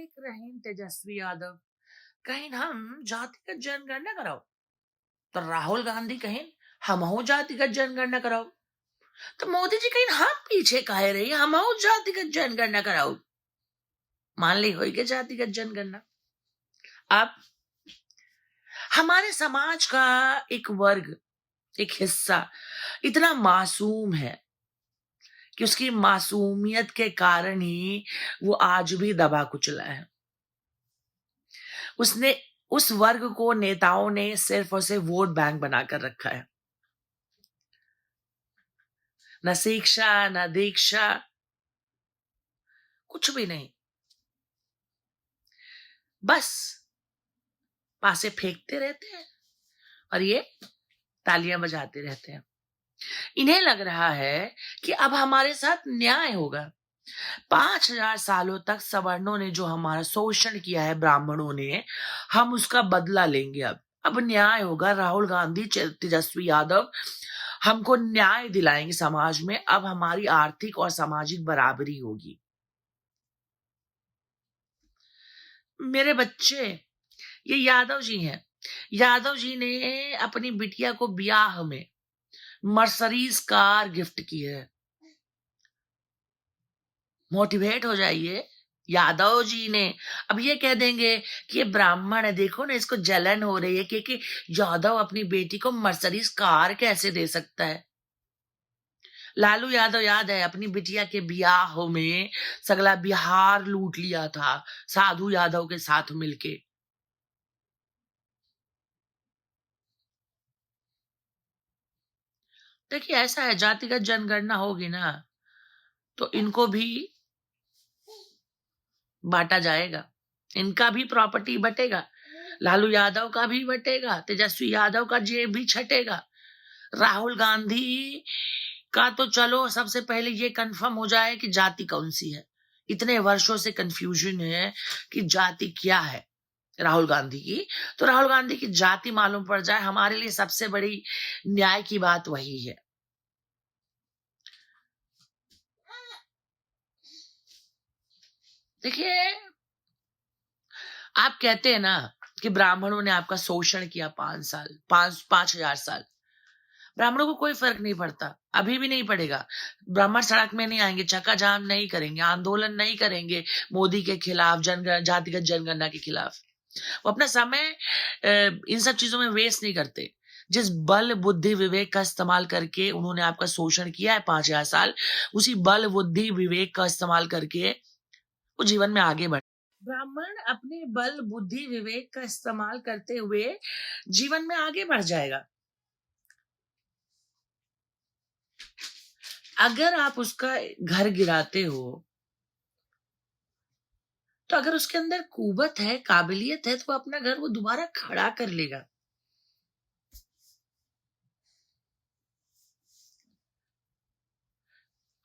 लिख रहे हैं तेजस्वी यादव, कहीं हम जातिगत जनगणना कराओ, तो राहुल गांधी कहीं हमहू जातिगत जनगणना कराओ, तो मोदी जी कहीं हम पीछे काहे रही, हमहू जातिगत जनगणना कराओ। मान ली होगी जातिगत जनगणना। अब हमारे समाज का एक वर्ग, एक हिस्सा इतना मासूम है कि उसकी मासूमियत के कारण ही वो आज भी दबा कुचला है। उसने उस वर्ग को नेताओं ने सिर्फ और सिर्फ वोट बैंक बनाकर रखा है। न शिक्षा न दीक्षा, कुछ भी नहीं, बस पासे फेंकते रहते हैं और ये तालियां बजाते रहते हैं। इन्हें लग रहा है कि अब हमारे साथ न्याय होगा। 5000 सालों तक सवर्णों ने जो हमारा शोषण किया है, ब्राह्मणों ने, हम उसका बदला लेंगे। अब न्याय होगा। राहुल गांधी, तेजस्वी यादव हमको न्याय दिलाएंगे समाज में। अब हमारी आर्थिक और सामाजिक बराबरी होगी। मेरे बच्चे, ये यादव जी हैं। यादव जी ने अपनी बिटिया को ब्याह में मर्सरीज कार गिफ्ट की है। मोटिवेट हो जाइए। यादव जी ने, अब ये कह देंगे कि ये ब्राह्मण है, देखो ना इसको जलन हो रही है क्योंकि यादव अपनी बेटी को मर्सरीज कार कैसे दे सकता है। लालू यादव याद है, अपनी बिटिया के ब्याह में सगला बिहार लूट लिया था साधु यादव के साथ मिलके। देखिए ऐसा है, जातिगत जनगणना होगी ना तो इनको भी बांटा जाएगा, इनका भी प्रॉपर्टी बटेगा, लालू यादव का भी बटेगा, तेजस्वी यादव का जेब भी छटेगा। राहुल गांधी का तो चलो सबसे पहले ये कंफर्म हो जाए कि जाति कौन सी है। इतने वर्षों से कंफ्यूजन है कि जाति क्या है राहुल गांधी की, तो राहुल गांधी की जाति मालूम पड़ जाए, हमारे लिए सबसे बड़ी न्याय की बात वही है। देखिए, आप कहते हैं ना कि ब्राह्मणों ने आपका शोषण किया 5,000 साल। ब्राह्मणों को कोई फर्क नहीं पड़ता, अभी भी नहीं पड़ेगा। ब्राह्मण सड़क में नहीं आएंगे, चक्का जाम नहीं करेंगे, आंदोलन नहीं करेंगे मोदी के खिलाफ, जातिगत जनगणना के खिलाफ। वो अपना समय इन सब चीजों में वेस्ट नहीं करते। जिस बल बुद्धि विवेक का इस्तेमाल करके उन्होंने आपका शोषण किया है 5,000 साल, उसी बल बुद्धि विवेक का इस्तेमाल करके वो जीवन में आगे बढ़े। ब्राह्मण अपने बल बुद्धि विवेक का इस्तेमाल करते हुए जीवन में आगे बढ़ जाएगा। अगर आप उसका घर गिराते हो तो अगर उसके अंदर कुवत है, काबिलियत है, तो वो अपना घर वो दोबारा खड़ा कर लेगा।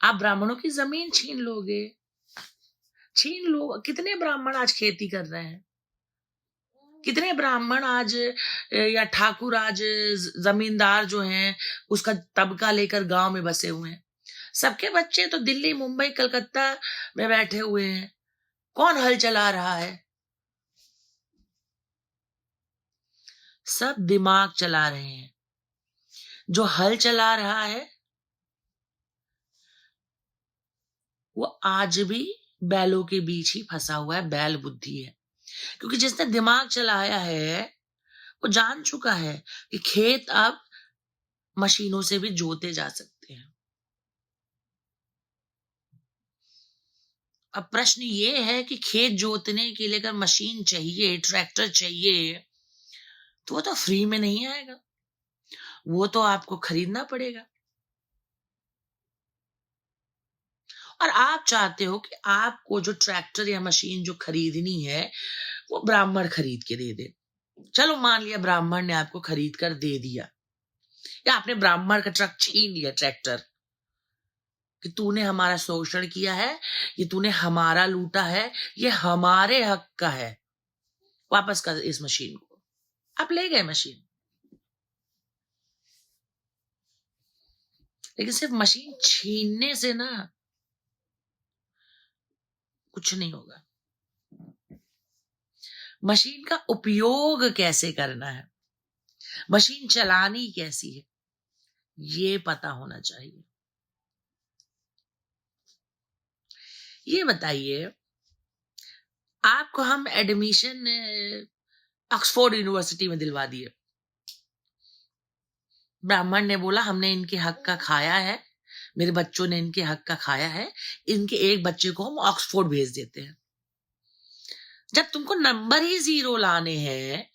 आप ब्राह्मणों की जमीन छीन लोगे, छीन लो। कितने ब्राह्मण आज खेती कर रहे हैं, कितने ब्राह्मण आज या ठाकुर आज जमींदार जो हैं उसका तबका लेकर गांव में बसे हुए हैं। सबके बच्चे तो दिल्ली मुंबई कलकत्ता में बैठे हुए हैं। कौन हल चला रहा है? सब दिमाग चला रहे हैं। जो हल चला रहा है वो आज भी बैलों के बीच ही फंसा हुआ है, बैल बुद्धि है। क्योंकि जिसने दिमाग चलाया है वो जान चुका है कि खेत अब मशीनों से भी जोते जा सकते हैं। अब प्रश्न ये है कि खेत जोतने के लिए अगर मशीन चाहिए, ट्रैक्टर चाहिए, तो वो तो फ्री में नहीं आएगा, वो तो आपको खरीदना पड़ेगा। और आप चाहते हो कि आपको जो ट्रैक्टर या मशीन जो खरीदनी है वो ब्राह्मण खरीद के दे दे। चलो मान लिया ब्राह्मण ने आपको खरीद कर दे दिया, या आपने ब्राह्मण का ट्रक छीन लिया, ट्रैक्टर, कि तूने हमारा शोषण किया है, ये तूने हमारा लूटा है, ये हमारे हक का है, वापस कर इस मशीन को। आप ले गए मशीन, लेकिन सिर्फ मशीन छीनने से ना कुछ नहीं होगा। मशीन का उपयोग कैसे करना है, मशीन चलानी कैसी है, ये पता होना चाहिए। ये बताइए, आपको हम एडमिशन ऑक्सफोर्ड यूनिवर्सिटी में दिलवा दिए। ब्राह्मण ने बोला हमने इनके हक का खाया है, मेरे बच्चों ने इनके हक का खाया है, इनके एक बच्चे को हम ऑक्सफोर्ड भेज देते हैं। जब तुमको नंबर ही 0 लाने हैं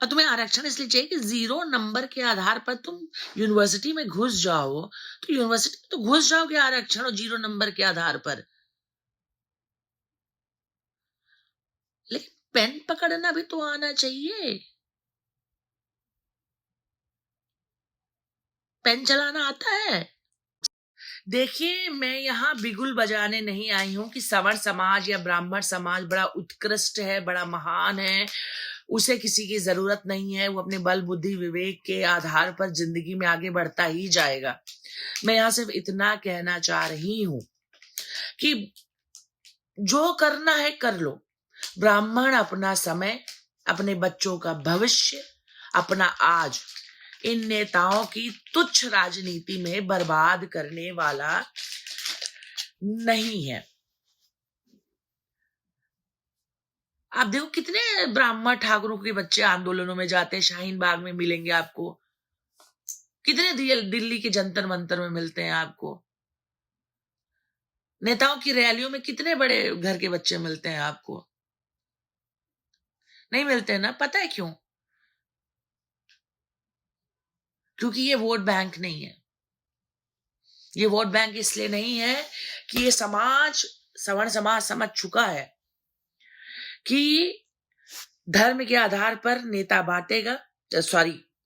और तुम्हें आरक्षण इसलिए चाहिए कि 0 नंबर के आधार पर तुम यूनिवर्सिटी में घुस जाओ, तो यूनिवर्सिटी में तो घुस जाओगे आरक्षण और 0 नंबर के आधार पर, लेकिन पेन पकड़ना भी तो आना चाहिए। पेन चलाना आता है? देखिए, मैं यहाँ बिगुल बजाने नहीं आई हूं कि सवर्ण समाज या ब्राह्मण समाज बड़ा उत्कृष्ट है, बड़ा महान है, उसे किसी की जरूरत नहीं है, वो अपने बल बुद्धि विवेक के आधार पर जिंदगी में आगे बढ़ता ही जाएगा। मैं यहाँ सिर्फ इतना कहना चाह रही हूं कि जो करना है कर लो। ब्राह्मण अपना समय, अपने बच्चों का भविष्य, अपना आज इन नेताओं की तुच्छ राजनीति में बर्बाद करने वाला नहीं है। आप देखो कितने ब्राह्मण ठाकुरों के बच्चे आंदोलनों में जाते हैं, शाहीन बाग में मिलेंगे आपको, कितने दिल्ली के जंतर मंतर में मिलते हैं आपको, नेताओं की रैलियों में कितने बड़े घर के बच्चे मिलते हैं आपको, नहीं मिलते हैं ना? पता है क्यों? क्योंकि ये वोट बैंक नहीं है। ये वोट बैंक इसलिए नहीं है कि ये समाज, सवर्ण समाज समझ चुका है कि धर्म के आधार पर नेता बांटेगा,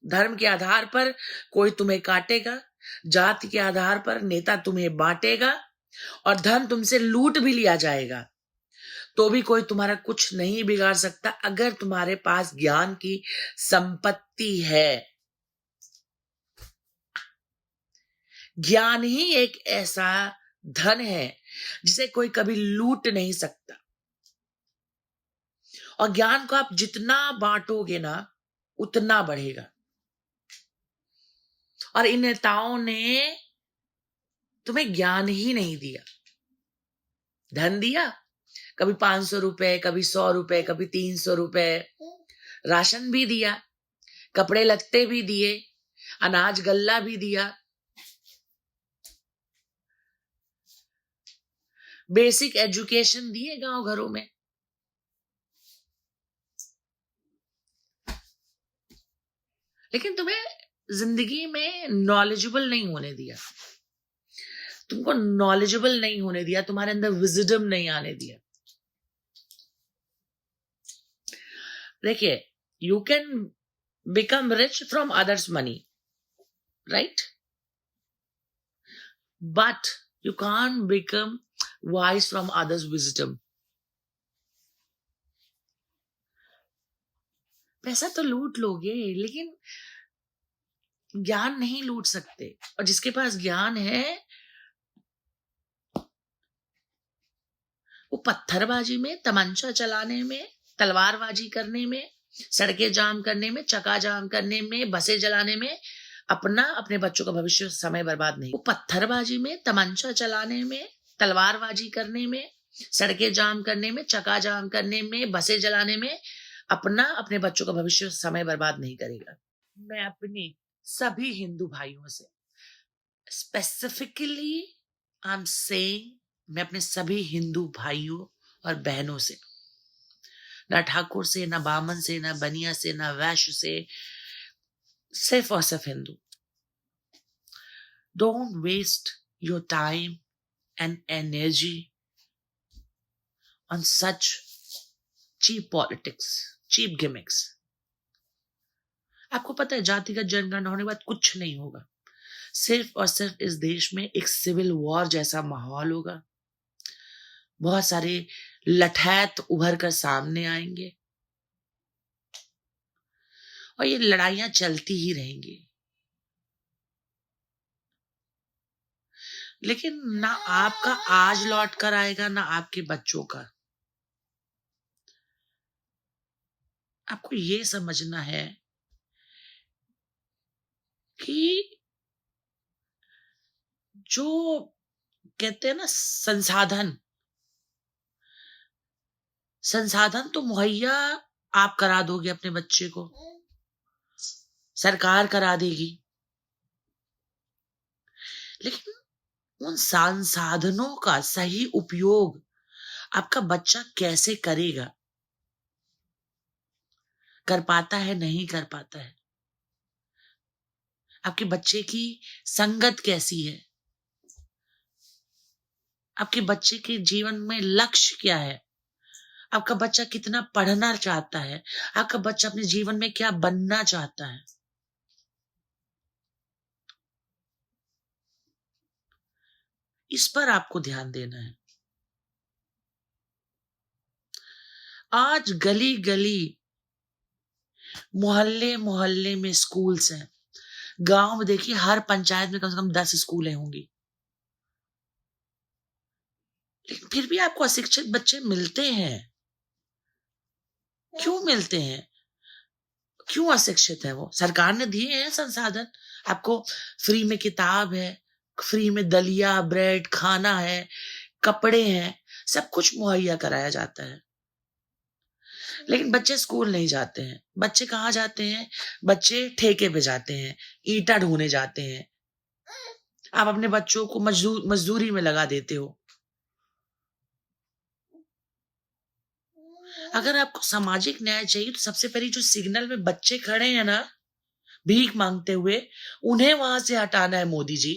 धर्म के आधार पर कोई तुम्हें काटेगा, जाति के आधार पर नेता तुम्हें बांटेगा और धन तुमसे लूट भी लिया जाएगा, तो भी कोई तुम्हारा कुछ नहीं बिगाड़ सकता अगर तुम्हारे पास ज्ञान की संपत्ति है। ज्ञान ही एक ऐसा धन है जिसे कोई कभी लूट नहीं सकता, और ज्ञान को आप जितना बांटोगे ना उतना बढ़ेगा। और इन नेताओं ने तुम्हें ज्ञान ही नहीं दिया, धन दिया, कभी 500 रुपए, कभी 100 रुपए, कभी 300 रुपए, राशन भी दिया, कपड़े लत्ते भी दिए, अनाज गल्ला भी दिया, बेसिक एजुकेशन दिए गांव घरों में। लेकिन तुम्हें जिंदगी में नॉलेजेबल नहीं होने दिया, तुमको नॉलेजेबल नहीं होने दिया, तुम्हारे अंदर विजडम नहीं आने दिया। देखिए, you can become rich from others money, right, but you can't become wise from others wisdom. पैसा तो लूट लोगे लेकिन ज्ञान नहीं लूट सकते, और जिसके पास ज्ञान है वो पत्थरबाजी में, तमंचा चलाने में, तलवारबाजी करने में, सड़कें जाम करने में, चक्का जाम करने में, बसें जलाने में अपना, अपने बच्चों का भविष्य समय बर्बाद नहीं। वो पत्थरबाजी में, तमंचा चलाने में, तलवारबाजी करने में, सड़कें जाम करने में, चक्का जाम करने में, बसें जलाने में अपना, अपने बच्चों का भविष्य समय बर्बाद नहीं करेगा। मैं अपने सभी हिंदू भाइयों से स्पेसिफिकली आई एम सेइंग, मैं अपने सभी हिंदू भाइयों और बहनों से, ना ठाकुर से, ना बामन से, ना बनिया से, ना वैश्य से, सिर्फ और सिर्फ हिंदू, don't waste your time and energy on such cheap politics, cheap gimmicks. आपको पता है जातिगत जनगणना होने के बाद कुछ नहीं होगा, सिर्फ और सिर्फ इस देश में एक सिविल वॉर जैसा माहौल होगा, बहुत सारे लठैत उभर कर सामने आएंगे और ये लड़ाइयां चलती ही रहेंगी। लेकिन ना आपका आज लौट कर आएगा, ना आपके बच्चों का। आपको ये समझना है कि जो कहते हैं ना संसाधन तो मुहैया आप करा दोगे अपने बच्चे को, सरकार करा देगी, लेकिन उन संसाधनों का सही उपयोग आपका बच्चा कैसे करेगा, कर पाता है नहीं कर पाता है, आपके बच्चे की संगत कैसी है, आपके बच्चे के जीवन में लक्ष्य क्या है, आपका बच्चा कितना पढ़ना चाहता है, आपका बच्चा अपने जीवन में क्या बनना चाहता है, इस पर आपको ध्यान देना है। आज गली गली मोहल्ले मोहल्ले में स्कूल्स हैं। गांव में देखिए हर पंचायत में कम से कम 10 स्कूलें होंगी, लेकिन फिर भी आपको अशिक्षित बच्चे मिलते हैं। क्यों मिलते हैं? क्यों अशिक्षित है वो? सरकार ने दिए हैं संसाधन, आपको फ्री में किताब है, फ्री में दलिया ब्रेड खाना है, कपड़े हैं, सब कुछ मुहैया कराया जाता है, लेकिन बच्चे स्कूल नहीं जाते हैं। बच्चे कहाँ जाते हैं? बच्चे ठेके पे जाते हैं, ईंटा ढोने जाते हैं। आप अपने बच्चों को मजदूरी में लगा देते हो। अगर आपको सामाजिक न्याय चाहिए तो सबसे पहले जो सिग्नल में बच्चे खड़े हैं ना भीख मांगते हुए, उन्हें वहां से हटाना है मोदी जी।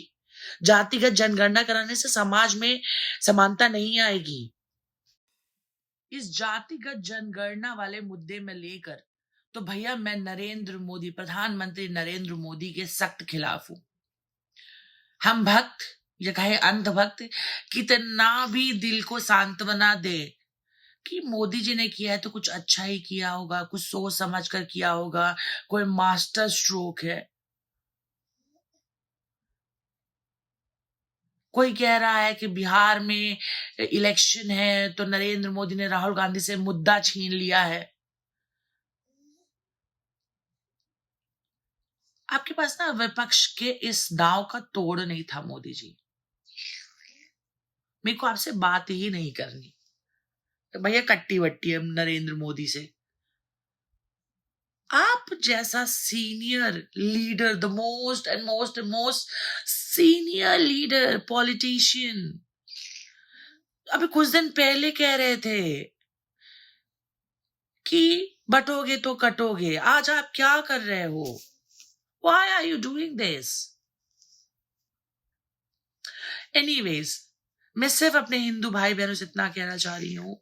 जातिगत जनगणना कराने से समाज में समानता नहीं आएगी। इस जातिगत जनगणना वाले मुद्दे में लेकर तो भैया मैं नरेंद्र मोदी, प्रधानमंत्री नरेंद्र मोदी के सख्त खिलाफ हूं। हम भक्त या कहे अंध भक्त कितना भी दिल को सांत्वना दे कि मोदी जी ने किया है तो कुछ अच्छा ही किया होगा, कुछ सोच समझ कर किया होगा, कोई मास्टर स्ट्रोक है। कोई कह रहा है कि बिहार में इलेक्शन है तो नरेंद्र मोदी ने राहुल गांधी से मुद्दा छीन लिया है। आपके पास ना विपक्ष के इस दांव का तोड़ नहीं था मोदी जी। मेरे को आपसे बात ही नहीं करनी तो भैया, कट्टी बट्टी है नरेंद्र मोदी से। आप जैसा senior leader, the most and most most senior leader politician, अभी कुछ दिन पहले कह रहे थे कि बटोगे तो कटोगे। आज आप क्या कर रहे हो? Why are you doing this? Anyways, मैं सिर्फ अपने हिंदू भाई बहनों से इतना कहना चाह रही हूं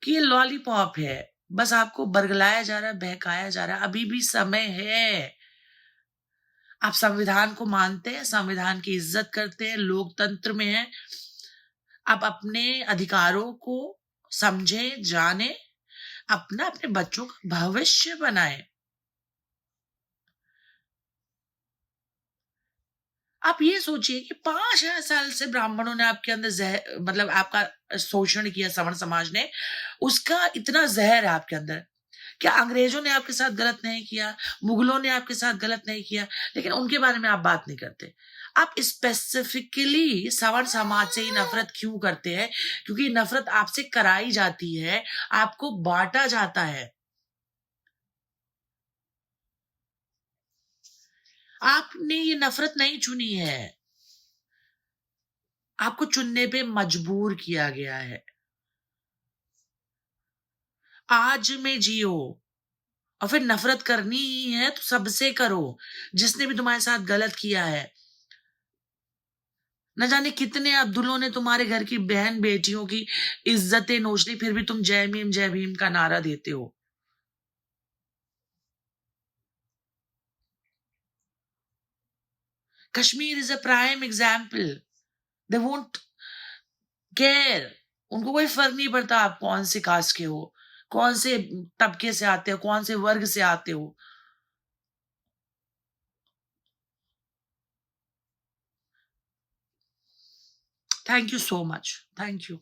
कि ये लॉलीपॉप है, बस आपको बरगलाया जा रहा है, बहकाया जा रहा है। अभी भी समय है। आप संविधान को मानते हैं, संविधान की इज्जत करते हैं, लोकतंत्र में हैं। आप अपने अधिकारों को समझें, जाने, अपने बच्चों का भविष्य बनाएं। आप ये सोचिए कि 5000 साल से ब्राह्मणों ने आपके अंदर मतलब आपका शोषण किया, सवर्ण समाज ने, उसका इतना जहर है आपके अंदर। क्या अंग्रेजों ने आपके साथ गलत नहीं किया? मुगलों ने आपके साथ गलत नहीं किया? लेकिन उनके बारे में आप बात नहीं करते। आप स्पेसिफिकली सवर्ण समाज से ही नफरत क्यों करते हैं? क्योंकि नफरत आपसे कराई जाती है, आपको बांटा जाता है। आपने ये नफरत नहीं चुनी है, आपको चुनने पे मजबूर किया गया है। आज में जियो, और फिर नफरत करनी ही है तो सबसे करो, जिसने भी तुम्हारे साथ गलत किया है। न जाने कितने अब्दुल्लों ने तुम्हारे घर की बहन बेटियों की इज्जतें नोच ली, फिर भी तुम जय भीम का नारा देते हो। Kashmir is a prime example. They won't care. उनको कोई फर्क नहीं पड़ता आप कौन से कास्ट के हो, कौन से तबके से आते हो, कौन से वर्ग से आते हो। Thank you so much. Thank you.